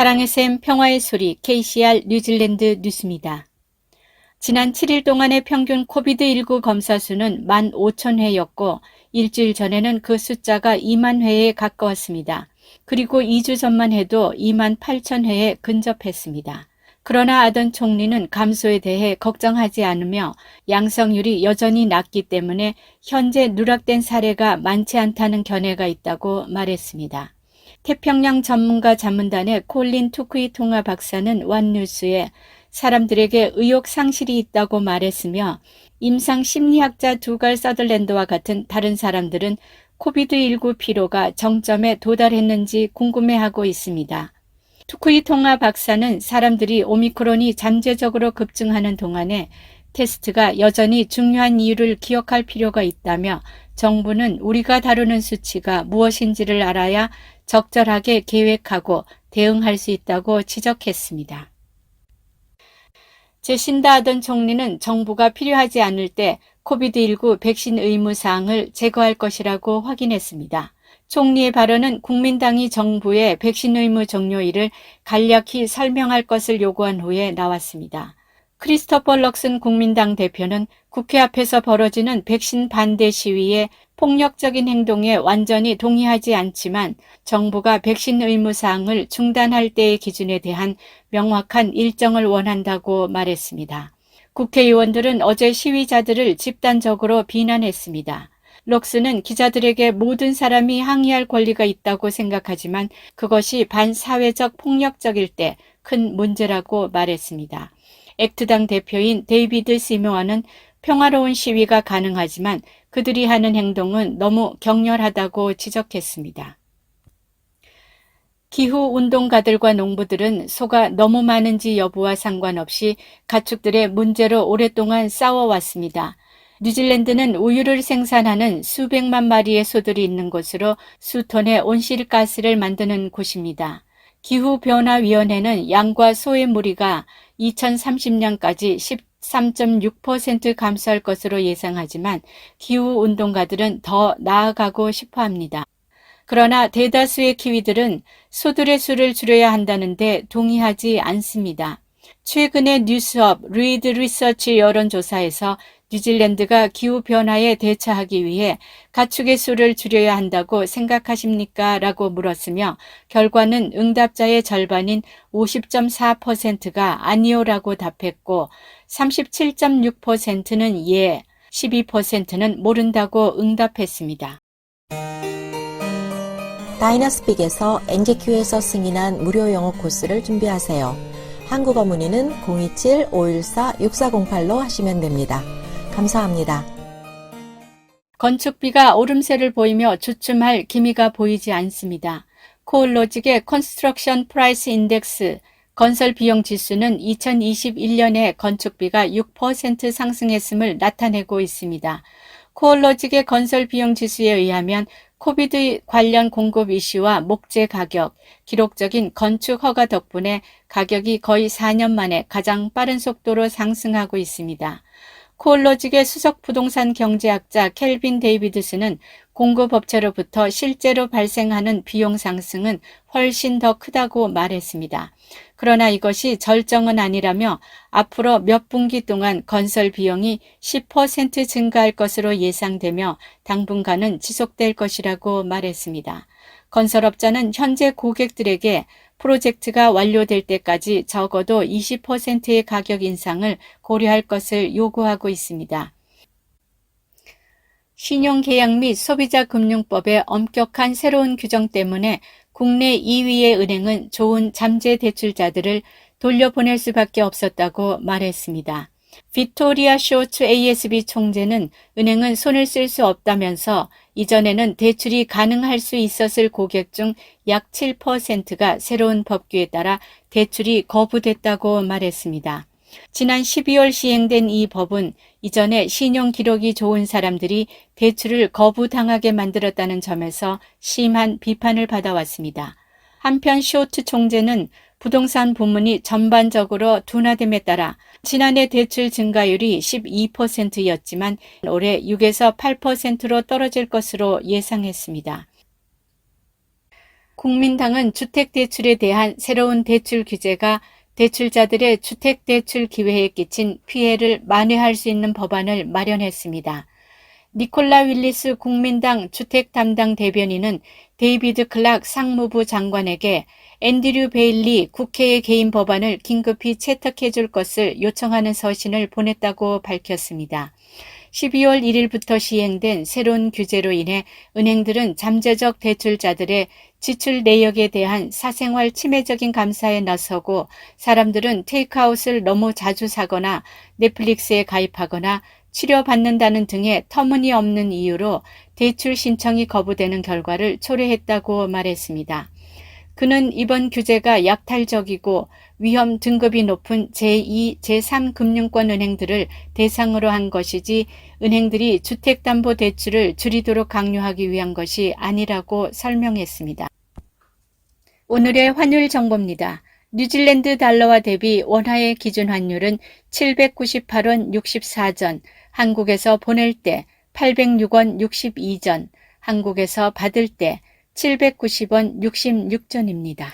사랑의 샘 평화의 소리 KCR 뉴질랜드 뉴스입니다. 지난 7일 동안의 평균 코비드19 검사 수는 15,000회였고 일주일 전에는 그 숫자가 2만 회에 가까웠습니다. 그리고 2주 전만 해도 28,000회에 근접했습니다. 그러나 아던 총리는 감소에 대해 걱정하지 않으며 양성률이 여전히 낮기 때문에 현재 누락된 사례가 많지 않다는 견해가 있다고 말했습니다. 태평양 전문가 자문단의 콜린 투쿠이통아 박사는 완뉴스에 사람들에게 의욕 상실이 있다고 말했으며 임상 심리학자 두갈 서덜랜드와 같은 다른 사람들은 코비드19 피로가 정점에 도달했는지 궁금해하고 있습니다. 투쿠이통아 박사는 사람들이 오미크론이 잠재적으로 급증하는 동안에 테스트가 여전히 중요한 이유를 기억할 필요가 있다며 정부는 우리가 다루는 수치가 무엇인지를 알아야 적절하게 계획하고 대응할 수 있다고 지적했습니다. 제신다 아던 총리는 정부가 필요하지 않을 때 코비드19 백신 의무 사항을 제거할 것이라고 확인했습니다. 총리의 발언은 국민당이 정부의 백신 의무 종료일을 간략히 설명할 것을 요구한 후에 나왔습니다. 크리스토퍼 럭슨 국민당 대표는 국회 앞에서 벌어지는 백신 반대 시위에 폭력적인 행동에 완전히 동의하지 않지만 정부가 백신 의무 사항을 중단할 때의 기준에 대한 명확한 일정을 원한다고 말했습니다. 국회의원들은 어제 시위자들을 집단적으로 비난했습니다. 럭스는 기자들에게 모든 사람이 항의할 권리가 있다고 생각하지만 그것이 반사회적 폭력적일 때 큰 문제라고 말했습니다. 액트당 대표인 데이비드 시모어는 평화로운 시위가 가능하지만 그들이 하는 행동은 너무 격렬하다고 지적했습니다. 기후운동가들과 농부들은 소가 너무 많은지 여부와 상관없이 가축들의 문제로 오랫동안 싸워왔습니다. 뉴질랜드는 우유를 생산하는 수백만 마리의 소들이 있는 곳으로 수톤의 온실가스를 만드는 곳입니다. 기후변화위원회는 양과 소의 무리가 2030년까지 13.6% 감소할 것으로 예상하지만 기후운동가들은 더 나아가고 싶어합니다. 그러나 대다수의 키위들은 소들의 수를 줄여야 한다는데 동의하지 않습니다. 최근의 뉴스업 리드 리서치 여론조사에서 뉴질랜드가 기후변화에 대처하기 위해 가축의 수를 줄여야 한다고 생각하십니까? 라고 물었으며 결과는 응답자의 절반인 50.4%가 아니요라고 답했고 37.6%는 예, 12%는 모른다고 응답했습니다. 다이너스픽에서 NGQ에서 승인한 무료 영어 코스를 준비하세요. 한국어 문의는 027-514-6408로 하시면 됩니다. 감사합니다. 건축비가 오름세를 보이며 주춤할 기미가 보이지 않습니다. 코올로직의 컨스트럭션 프라이스 인덱스 건설 비용 지수는 2021년에 건축비가 6% 상승했음을 나타내고 있습니다. 코올로직의 건설 비용 지수에 의하면 코비드 관련 공급 이슈와 목재 가격, 기록적인 건축 허가 덕분에 가격이 거의 4년 만에 가장 빠른 속도로 상승하고 있습니다. 코올로직의 수석 부동산 경제학자 켈빈 데이비드스는 공급업체로부터 실제로 발생하는 비용 상승은 훨씬 더 크다고 말했습니다. 그러나 이것이 절정은 아니라며 앞으로 몇 분기 동안 건설 비용이 10% 증가할 것으로 예상되며 당분간은 지속될 것이라고 말했습니다. 건설업자는 현재 고객들에게 프로젝트가 완료될 때까지 적어도 20%의 가격 인상을 고려할 것을 요구하고 있습니다. 신용계약 및 소비자금융법의 엄격한 새로운 규정 때문에 국내 2위의 은행은 좋은 잠재 대출자들을 돌려보낼 수밖에 없었다고 말했습니다. 빅토리아 쇼츠 ASB 총재는 은행은 손을 쓸 수 없다면서 이전에는 대출이 가능할 수 있었을 고객 중 약 7%가 새로운 법규에 따라 대출이 거부됐다고 말했습니다. 지난 12월 시행된 이 법은 이전에 신용 기록이 좋은 사람들이 대출을 거부당하게 만들었다는 점에서 심한 비판을 받아왔습니다. 한편 쇼트 총재는 부동산 부문이 전반적으로 둔화됨에 따라 지난해 대출 증가율이 12%였지만 올해 6에서 8%로 떨어질 것으로 예상했습니다. 국민당은 주택대출에 대한 새로운 대출 규제가 대출자들의 주택대출 기회에 끼친 피해를 만회할 수 있는 법안을 마련했습니다. 니콜라 윌리스 국민당 주택 담당 대변인은 데이비드 클락 상무부 장관에게 앤드류 베일리 국회의 개인 법안을 긴급히 채택해 줄 것을 요청하는 서신을 보냈다고 밝혔습니다. 12월 1일부터 시행된 새로운 규제로 인해 은행들은 잠재적 대출자들의 지출 내역에 대한 사생활 침해적인 감사에 나서고 사람들은 테이크아웃을 너무 자주 사거나 넷플릭스에 가입하거나 치료받는다는 등의 터무니없는 이유로 대출 신청이 거부되는 결과를 초래했다고 말했습니다. 그는 이번 규제가 약탈적이고 위험 등급이 높은 제2, 제3 금융권 은행들을 대상으로 한 것이지 은행들이 주택담보대출을 줄이도록 강요하기 위한 것이 아니라고 설명했습니다. 오늘의 환율 정보입니다. 뉴질랜드 달러와 대비 원화의 기준 환율은 798원 64전, 한국에서 보낼 때 806원 62전, 한국에서 받을 때 790원 66전입니다.